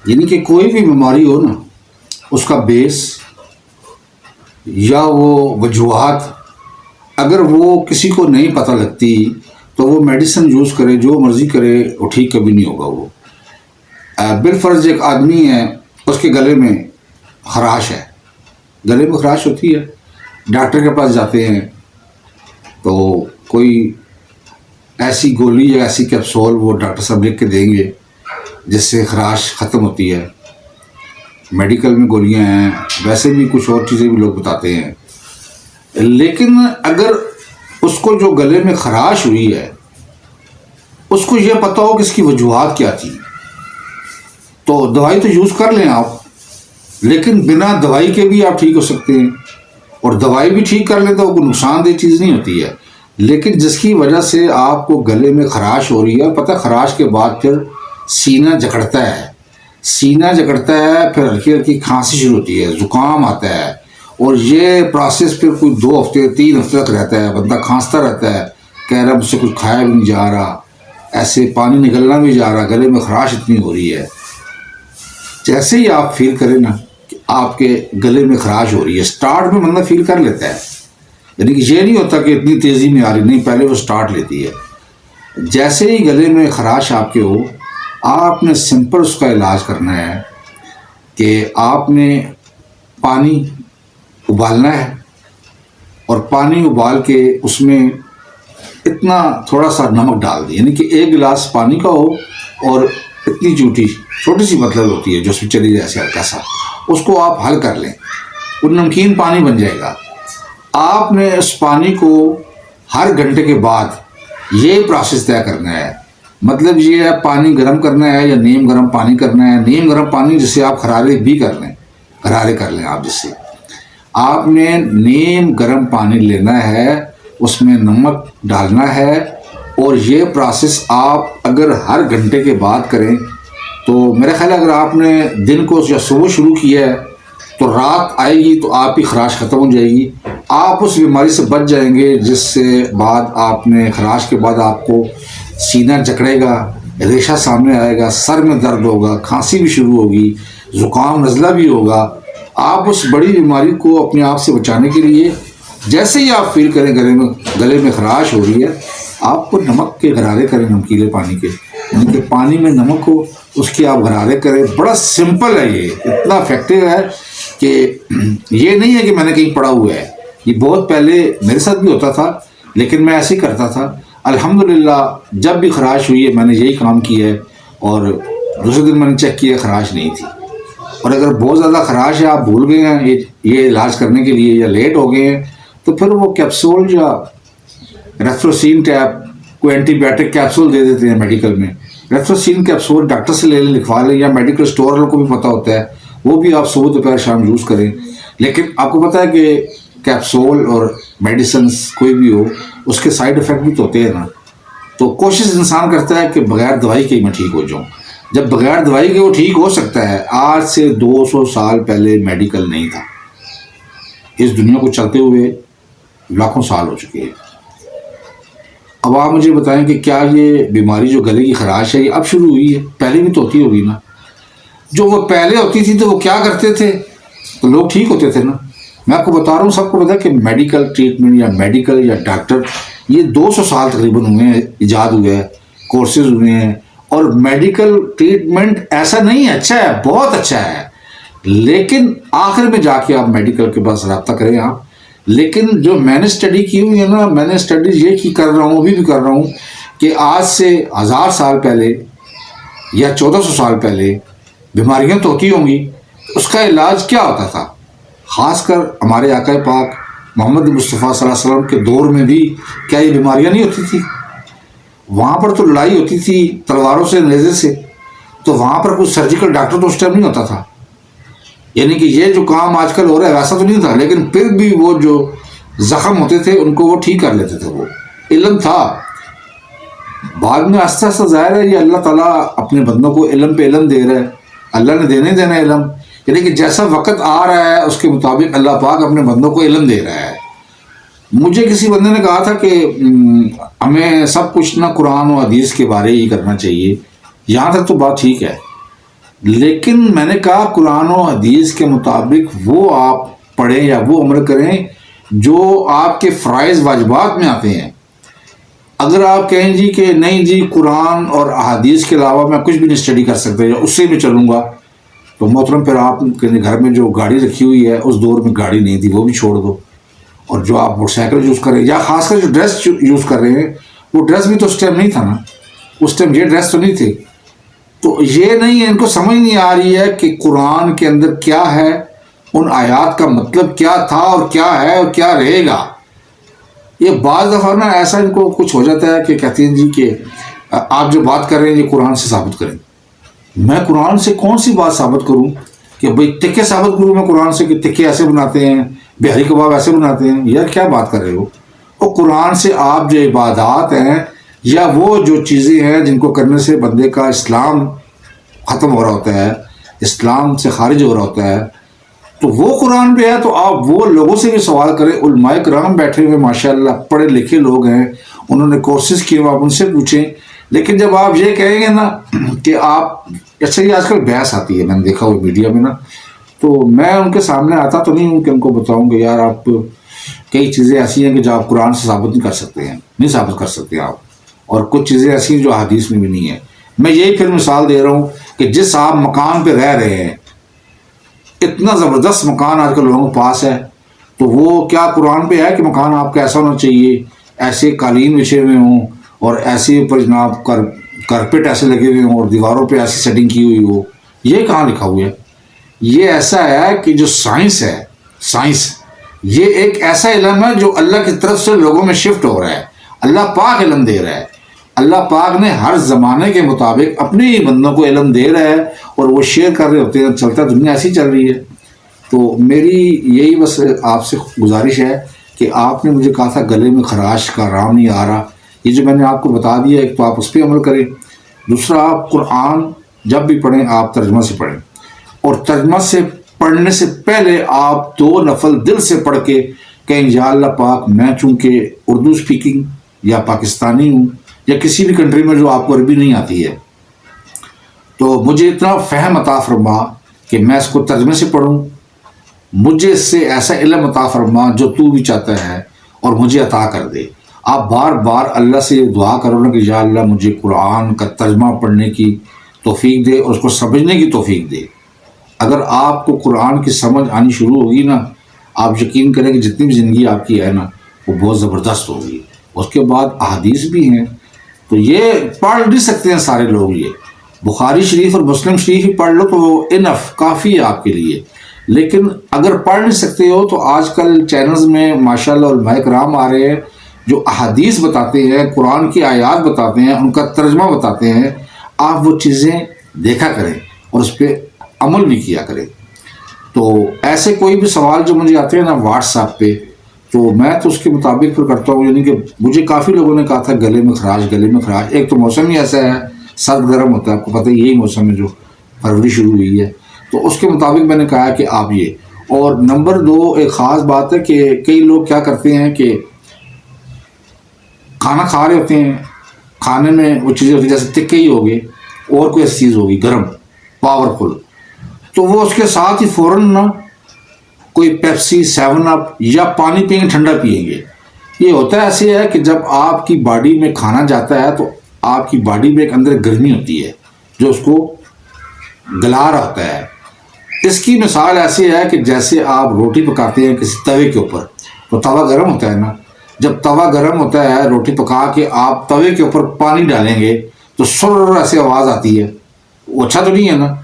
یعنی کہ کوئی بھی بیماری ہو نا، اس کا بیس یا وہ وجوہات اگر وہ کسی کو نہیں پتہ لگتی تو وہ میڈیسن یوز کرے، جو مرضی کرے، وہ ٹھیک کبھی نہیں ہوگا۔ وہ بالفرض ایک آدمی ہے، اس کے گلے میں خراش ہے، گلے میں خراش ہوتی ہے، ڈاکٹر کے پاس جاتے ہیں تو کوئی ایسی گولی یا ایسی کیپسول وہ ڈاکٹر صاحب لکھ کے دیں گے جس سے خراش ختم ہوتی ہے۔ میڈیکل میں گولیاں ہیں، ویسے بھی کچھ اور چیزیں بھی لوگ بتاتے ہیں، لیکن اگر اس کو جو گلے میں خراش ہوئی ہے اس کو یہ پتہ ہو کہ اس کی وجوہات کیا تھی، تو دوائی تو یوز کر لیں آپ، لیکن بنا دوائی کے بھی آپ ٹھیک ہو سکتے ہیں، اور دوائی بھی ٹھیک کر لیں تو کوئی نقصان دہ چیز نہیں ہوتی ہے۔ لیکن جس کی وجہ سے آپ کو گلے میں خراش ہو رہی ہے، پتہ خراش کے بعد پھر سینہ جکڑتا ہے، سینہ جکڑتا ہے، پھر ہلکی ہلکی کھانسی شروع ہوتی ہے، زکام آتا ہے، اور یہ پروسیس پھر کوئی 2 ہفتے 3 ہفتے تک رہتا ہے، بندہ کھانستا رہتا ہے، کہہ رہا مجھ سے کچھ کھایا بھی نہیں جا رہا، ایسے پانی نکلنا بھی جا رہا، گلے میں خراش اتنی ہو رہی ہے۔ جیسے ہی آپ فیل کریں نا کہ آپ کے گلے میں خراش ہو رہی ہے، سٹارٹ میں بندہ فیل کر لیتا ہے، یعنی کہ یہ نہیں ہوتا کہ اتنی تیزی میں آ رہی، نہیں، پہلے وہ سٹارٹ لیتی ہے۔ جیسے ہی گلے میں خراش آپ کے ہو، آپ نے سمپل اس کا علاج کرنا ہے کہ آپ نے پانی ابالنا ہے، اور پانی ابال کے اس میں اتنا تھوڑا سا نمک ڈال دیں، یعنی کہ 1 گلاس پانی کا ہو اور اتنی چھوٹی سی مطلب ہوتی ہے جو اس میں چلی جائے ایسے ہلکا سا، اس کو آپ حل کر لیں، وہ نمکین پانی بن جائے گا۔ آپ نے اس پانی کو ہر گھنٹے کے بعد یہ پروسیس طے کرنا ہے، مطلب یہ ہے پانی گرم کرنا ہے یا نیم گرم پانی کرنا ہے، نیم گرم پانی جس سے آپ غرارے بھی کر لیں، غرارے کر لیں آپ، جس سے آپ نے نیم گرم پانی لینا ہے، اس میں نمک ڈالنا ہے، اور یہ پروسیس آپ اگر ہر گھنٹے کے بعد کریں تو میرا خیال ہے اگر آپ نے دن کو یا صبح شروع کیا ہے تو رات آئے گی تو آپ کی خراش ختم ہو جائے گی، آپ اس بیماری سے بچ جائیں گے، جس سے بعد آپ نے خراش کے بعد آپ کو سینہ جکڑے گا، ریشہ سامنے آئے گا، سر میں درد ہوگا، کھانسی بھی شروع ہوگی، زکام نزلہ بھی ہوگا۔ آپ اس بڑی بیماری کو اپنے آپ سے بچانے کے لیے جیسے ہی آپ فیل کریں گلے میں خراش ہو رہی ہے، آپ کو نمک کے غرارے کریں، نمکیلے پانی کے، یعنی کہ پانی میں نمک ہو اس کے آپ غرارے کریں۔ بڑا سمپل ہے، یہ اتنا افیکٹو ہے کہ یہ نہیں ہے کہ میں نے کہیں پڑھا ہوا ہے، یہ بہت پہلے میرے ساتھ بھی ہوتا تھا، لیکن میں ایسے ہی کرتا تھا۔ الحمدللہ جب بھی خراش ہوئی ہے میں نے یہی کام کیا ہے، اور دوسرے دن میں نے چیک کیا خراش نہیں تھی۔ اور اگر بہت زیادہ خراش ہے، آپ بھول گئے ہیں یہ علاج کرنے کے لیے یا لیٹ ہو گئے ہیں، تو پھر وہ کیپسول یا ریفروسین ٹیپ، کوئی اینٹی بائیوٹک کیپسول دے دیتے ہیں میڈیکل میں، ریفروسین کیپسول ڈاکٹر سے لے لیں، لکھوا لیں، یا میڈیکل اسٹور والوں کو بھی پتہ ہوتا ہے، وہ بھی آپ صبح دوپہر شام یوز کریں۔ لیکن آپ کو پتہ ہے کہ کیپسول اور میڈیسنس کوئی بھی ہو، اس کے سائیڈ افیکٹ بھی تو ہوتے ہیں نا، تو کوشش انسان کرتا ہے کہ بغیر دوائی کے میں ٹھیک ہو جاؤں۔ جب بغیر دوائی کے وہ ٹھیک ہو سکتا ہے، آج سے 200 سال پہلے میڈیکل نہیں تھا، اس دنیا کو چلتے ہوئے لاکھوں سال ہو چکے ہیں۔ اب آپ مجھے بتائیں کہ کیا یہ بیماری جو گلے کی خراش ہے یہ اب شروع ہوئی ہے؟ پہلے بھی تو ہوتی ہوگی نا۔ جو وہ پہلے ہوتی تھی تو وہ کیا کرتے تھے؟ تو لوگ ٹھیک ہوتے تھے نا۔ میں آپ کو بتا رہا ہوں، سب کو پتا ہے کہ میڈیکل ٹریٹمنٹ یا میڈیکل یا ڈاکٹر یہ 200 سال تقریباً ہوئے ہیں، ایجاد ہوئے ہیں، کورسز ہوئے ہیں، اور میڈیکل ٹریٹمنٹ ایسا نہیں ہے، اچھا ہے، بہت اچھا ہے، لیکن آخر میں جا کے آپ میڈیکل کے پاس رابطہ کریں آپ۔ لیکن جو میں نے اسٹڈی کی ہوئی ہے نا، میں نے اسٹڈی یہ کی کر رہا ہوں، ابھی بھی کر رہا ہوں، کہ آج سے 1000 سال پہلے یا 1400 سال پہلے بیماریاں تو ہوتی ہوں گی، اس کا علاج کیا ہوتا تھا؟ خاص کر ہمارے آقا پاک محمد مصطفیٰ صلی اللہ علیہ وسلم کے دور میں بھی کیا یہ بیماریاں نہیں ہوتی تھی؟ وہاں پر تو لڑائی ہوتی تھی تلواروں سے، نیزے سے، تو وہاں پر کوئی سرجیکل ڈاکٹر تو اس ٹائم نہیں ہوتا تھا، یعنی کہ یہ جو کام آج کل ہو رہا ہے ویسا تو نہیں تھا، لیکن پھر بھی وہ جو زخم ہوتے تھے ان کو وہ ٹھیک کر لیتے تھے، وہ علم تھا۔ بعد میں آہستہ آہستہ ظاہر ہے یہ اللہ تعالیٰ اپنے بندوں کو علم پہ علم دے رہا ہے، اللہ نے دینا ہے علم، یعنی کہ جیسا وقت آ رہا ہے اس کے مطابق اللہ پاک اپنے بندوں کو علم دے رہا ہے۔ مجھے کسی بندے نے کہا تھا کہ ہمیں سب کچھ نہ قرآن و حدیث کے بارے ہی کرنا چاہیے، یہاں تک تو بات ٹھیک ہے، لیکن میں نے کہا قرآن و حدیث کے مطابق وہ آپ پڑھیں یا وہ عمل کریں جو آپ کے فرائض واجبات میں آتے ہیں۔ اگر آپ کہیں جی کہ نہیں جی قرآن اور احادیث کے علاوہ میں کچھ بھی نہیں اسٹڈی کر سکتا یا اس سے بھی چلوں گا، تو محترم پھر آپ کے گھر میں جو گاڑی رکھی ہوئی ہے، اس دور میں گاڑی نہیں تھی، وہ بھی چھوڑ دو، اور جو آپ موٹر سائیکل یوز کر رہے ہیں یا خاص کر جو ڈریس یوز کر رہے ہیں، وہ ڈریس بھی تو اس ٹائم نہیں تھا نا، اس ٹائم یہ ڈریس تو نہیں تھی۔ تو یہ نہیں ہے، ان کو سمجھ نہیں آ رہی ہے کہ قرآن کے اندر کیا ہے، ان آیات کا مطلب کیا تھا اور کیا ہے اور کیا رہے گا۔ یہ بعض دفعہ نا ایسا ان کو کچھ ہو جاتا ہے کہ کہتے ہیں جی کہ آپ جو بات کر رہے ہیں یہ قرآن سے ثابت کریں۔ میں قرآن سے کون سی بات ثابت کروں کہ بھئی تکے ثابت کروں میں قرآن سے کہ تکے ایسے بناتے ہیں، بہاری کباب ایسے بناتے ہیں؟ یار کیا بات کر رہے ہو؟ اور قرآن سے آپ جو عبادات ہیں یا وہ جو چیزیں ہیں جن کو کرنے سے بندے کا اسلام ختم ہو رہا ہوتا ہے، اسلام سے خارج ہو رہا ہوتا ہے، تو وہ قرآن پہ ہے۔ تو آپ وہ لوگوں سے بھی سوال کریں، علماء کرام بیٹھے ہوئے ماشاءاللہ پڑھے لکھے لوگ ہیں، انہوں نے کورسز کیے، آپ ان سے پوچھیں۔ لیکن جب آپ یہ کہیں گے نا کہ آپ اچھا، یہ آج کل بحث آتی ہے، میں نے دیکھا ہوئی میڈیا میں نا، تو میں ان کے سامنے آتا تو نہیں ہوں کہ ان کو بتاؤں کہ یار آپ کئی چیزیں ایسی ہیں کہ جو آپ قرآن سے ثابت نہیں کر سکتے ہیں، نہیں ثابت کر سکتے آپ، اور کچھ چیزیں ایسی ہیں جو حدیث میں بھی نہیں ہیں۔ میں یہی پھر مثال دے رہا ہوں کہ جس آپ مکان پہ رہ رہے ہیں، اتنا زبردست مکان آج کل لوگوں کے پاس ہے، تو وہ کیا قرآن پہ ہے کہ مکان آپ کا ایسا ہونا چاہیے، ایسے قالین بچھے ہوئے ہوں اور ایسے اوپر جناب کارپیٹ ایسے لگے ہوئے ہوں اور دیواروں پہ ایسی سیٹنگ کی ہوئی ہو؟ یہ کہاں لکھا ہوا ہے؟ یہ ایسا ہے کہ جو سائنس ہے، سائنس یہ ایک ایسا علم ہے جو اللہ کی طرف سے لوگوں میں شفٹ ہو رہا ہے، اللہ پاک علم دے رہا ہے۔ اللہ پاک نے ہر زمانے کے مطابق اپنے ہی بندوں کو علم دے رہا ہے اور وہ شیئر کر رہے ہوتے ہیں، چلتا دنیا ایسی چل رہی ہے۔ تو میری یہی بس آپ سے گزارش ہے کہ آپ نے مجھے کہا تھا گلے میں خراش کا آرام نہیں آ رہا، یہ جو میں نے آپ کو بتا دیا ایک تو آپ اس پہ عمل کریں، دوسرا آپ قرآن جب بھی پڑھیں آپ ترجمہ سے پڑھیں، اور ترجمہ سے پڑھنے سے پہلے آپ 2 نفل دل سے پڑھ کے کہیں یا اللہ پاک میں چونکہ اردو اسپیکنگ یا پاکستانی ہوں یا کسی بھی کنٹری میں جو آپ کو عربی نہیں آتی ہے، تو مجھے اتنا فہم عطا فرما کہ میں اس کو ترجمے سے پڑھوں، مجھے اس سے ایسا علم عطا فرما جو تو بھی چاہتا ہے اور مجھے عطا کر دے۔ آپ بار بار اللہ سے دعا کرو نا کہ یا اللہ مجھے قرآن کا ترجمہ پڑھنے کی توفیق دے اور اس کو سمجھنے کی توفیق دے۔ اگر آپ کو قرآن کی سمجھ آنی شروع ہوگی نا، آپ یقین کریں کہ جتنی بھی زندگی آپ کی ہے نا وہ بہت زبردست ہوگی۔ اس کے بعد احادیث بھی ہیں، تو یہ پڑھ نہیں سکتے ہیں سارے لوگ، یہ بخاری شریف اور مسلم شریف ہی پڑھ لو تو وہ انف کافی ہے آپ کے لیے۔ لیکن اگر پڑھ نہیں سکتے ہو تو آج کل چینلز میں ماشاءاللہ علماء کرام آ رہے ہیں جو احادیث بتاتے ہیں، قرآن کی آیات بتاتے ہیں، ان کا ترجمہ بتاتے ہیں، آپ وہ چیزیں دیکھا کریں اور اس پہ عمل بھی کیا کریں۔ تو ایسے کوئی بھی سوال جو مجھے آتے ہیں نا واٹس ایپ پہ، تو میں تو اس کے مطابق پھر کرتا ہوں، یعنی کہ مجھے کافی لوگوں نے کہا تھا گلے میں خراش، گلے میں خراش، ایک تو موسم ہی ایسا ہے سرد گرم ہوتا ہے، آپ کو پتہ ہے یہی موسم ہے جو فروری شروع ہوئی ہے، تو اس کے مطابق میں نے کہا کہ آپ یہ۔ اور نمبر 2 ایک خاص بات ہے کہ کئی لوگ کیا کرتے ہیں کہ کھانا کھا رہے ہوتے ہیں، کھانے میں وہ چیزیں ہوتی ہیں جیسے تکے ہی ہو گئے اور کوئی ایسی چیز ہوگی گرم پاورفل، تو وہ اس کے ساتھ ہی فوراً نا کوئی پیپسی 7 اپ یا پانی پئیں گے، ٹھنڈا پئیں گے۔ یہ ہوتا ہے ایسے ہے کہ جب آپ کی باڈی میں کھانا جاتا ہے تو آپ کی باڈی میں ایک اندر گرمی ہوتی ہے جو اس کو گلا رہا ہوتا ہے۔ اس کی مثال ایسی ہے کہ جیسے آپ روٹی پکاتے ہیں کسی توے کے اوپر، تو توا گرم ہوتا ہے نا، جب توا گرم ہوتا ہے روٹی پکا کے آپ توے کے اوپر پانی ڈالیں گے تو سر ایسے آواز آتی ہے، وہ اچھا تو نہیں ہے نا۔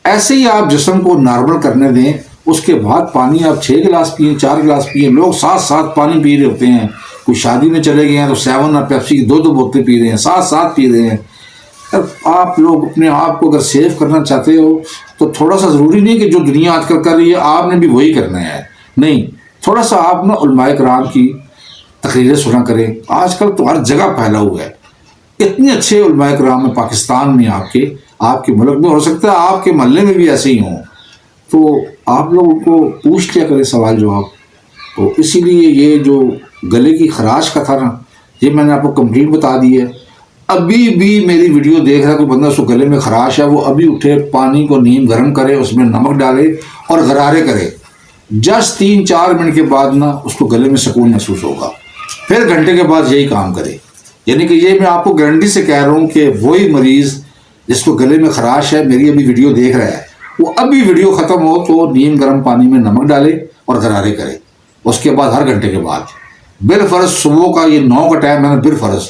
ایسے ہی آپ جسم کو نارمل کرنے دیں، اس کے بعد پانی آپ 6 گلاس پئیں، 4 گلاس پئیں۔ لوگ ساتھ ساتھ پانی پی رہے ہوتے ہیں، کوئی شادی میں چلے گئے ہیں تو 7 اور پیپسی کی 2 بوتلیں پی رہے ہیں، ساتھ ساتھ پی رہے ہیں۔ آپ لوگ اپنے آپ کو اگر سیو کرنا چاہتے ہو تو تھوڑا سا ضروری نہیں کہ جو دنیا آج کل کر رہی ہے آپ نے بھی وہی کرنا ہے، نہیں، تھوڑا سا آپ نا علماء کرام کی تقریریں سنا کریں۔ آج کل تو ہر جگہ پھیلا ہوا ہے، اتنے اچھے علماء کرام ہیں پاکستان میں، آپ کے ملک میں، ہو سکتا ہے آپ کے محلے میں بھی ایسے ہی ہوں، تو آپ لوگوں کو پوچھ لیا کریں سوال جواب۔ تو اسی لیے یہ جو گلے کی خراش کا تھا نا، یہ میں نے آپ کو کمپلیٹ بتا دی ہے۔ ابھی بھی میری ویڈیو دیکھ رہا ہے کوئی بندہ، اس کو گلے میں خراش ہے، وہ ابھی اٹھے، پانی کو نیم گرم کرے، اس میں نمک ڈالے اور غرارے کرے، جسٹ 3-4 منٹ کے بعد نا اس کو گلے میں سکون محسوس ہوگا، پھر گھنٹے کے بعد یہی کام کرے۔ یعنی کہ یہ میں آپ کو گارنٹی سے کہہ رہا ہوں کہ وہی مریض جس کو گلے میں خراش ہے، میری ابھی ویڈیو دیکھ رہا ہے، وہ ابھی ویڈیو ختم ہو تو نیم گرم پانی میں نمک ڈالے اور غرارے کرے، اس کے بعد ہر گھنٹے کے بعد بالفرض صبح کا یہ 9 کا ٹائم ہے نا، بالفرض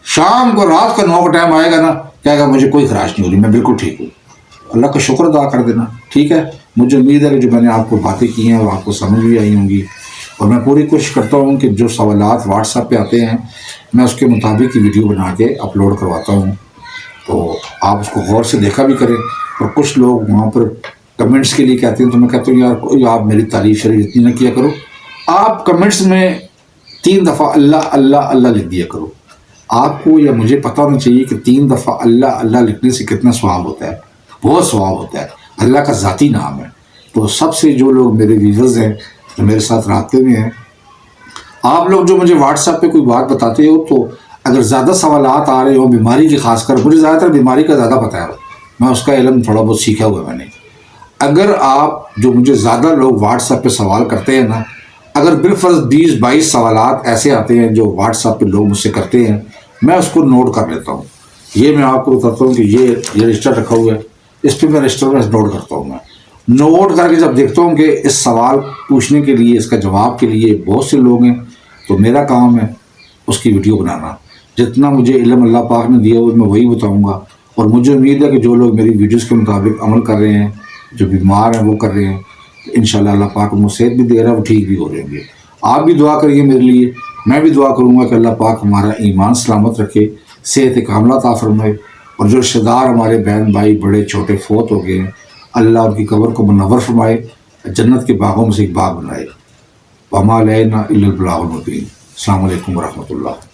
شام کو رات کا 9 کا ٹائم آئے گا نا، کہے گا مجھے کوئی خراش نہیں ہو رہی، میں بالکل ٹھیک ہوں۔ اللہ کا شکر ادا کر دینا، ٹھیک ہے۔ مجھے امید ہے کہ جو میں نے آپ کو باتیں کی ہیں وہ آپ کو سمجھ بھی آئی ہوں گی، اور میں پوری کوشش کرتا ہوں کہ جو سوالات واٹس ایپ پہ آتے ہیں میں اس کے مطابق کی ویڈیو بنا کے اپلوڈ کرواتا ہوں، تو آپ اس کو غور سے دیکھا بھی کریں۔ اور کچھ لوگ وہاں پر کمنٹس کے لیے کہتے ہیں، تو میں کہتا ہوں یار آپ میری تعریف شریف اتنی نہ کیا کرو، آپ کمنٹس میں 3 دفعہ اللہ اللہ اللہ لکھ دیا کرو۔ آپ کو یا مجھے پتہ ہونا چاہیے کہ 3 دفعہ اللہ اللہ لکھنے سے کتنا ثواب ہوتا ہے، بہت ثواب ہوتا ہے، اللہ کا ذاتی نام ہے۔ تو سب سے جو لوگ میرے ویورز ہیں، جو میرے ساتھ رابطے میں ہیں، آپ لوگ جو مجھے واٹس ایپ پہ کوئی بات بتاتے ہو، تو اگر زیادہ سوالات آ رہے ہو بیماری کی، خاص کر مجھے زیادہ تر بیماری کا زیادہ پتہ ہے، میں اس کا علم تھوڑا بہت سیکھا ہوا ہے میں نے۔ اگر آپ جو مجھے زیادہ لوگ واٹس ایپ پہ سوال کرتے ہیں نا، اگر بالفرض 20-22 سوالات ایسے آتے ہیں جو واٹس ایپ پہ لوگ مجھ سے کرتے ہیں، میں اس کو نوٹ کر لیتا ہوں۔ یہ میں آپ کو بتاتا ہوں کہ یہ رجسٹر رکھا ہوا ہے، اس پہ میں رجسٹر میں نوٹ کرتا ہوں۔ میں نوٹ کر کے جب دیکھتا ہوں کہ اس سوال پوچھنے کے لیے، اس کا جواب کے لیے بہت سے لوگ ہیں، تو میرا کام ہے اس کی ویڈیو بنانا۔ جتنا مجھے علم اللہ پاک نے دیا ہو میں وہی بتاؤں گا، اور مجھے امید ہے کہ جو لوگ میری ویڈیوز کے مطابق عمل کر رہے ہیں، جو بیمار ہیں وہ کر رہے ہیں، انشاءاللہ اللہ پاک ان کو صحت بھی دے رہا ہے، وہ ٹھیک بھی ہو رہیں گے۔ آپ بھی دعا کریے میرے لیے، میں بھی دعا کروں گا کہ اللہ پاک ہمارا ایمان سلامت رکھے، صحت کاملہ عطا فرمائے، اور جو رشتہ دار ہمارے بہن بھائی بڑے چھوٹے فوت ہو گئے ہیں، اللہ ان کی قبر کو منور فرمائے، جنت کے باغوں میں سے ایک باغ بنائے۔ وما علینا الا البلاغ المبین۔ السلام علیکم ورحمۃ اللہ۔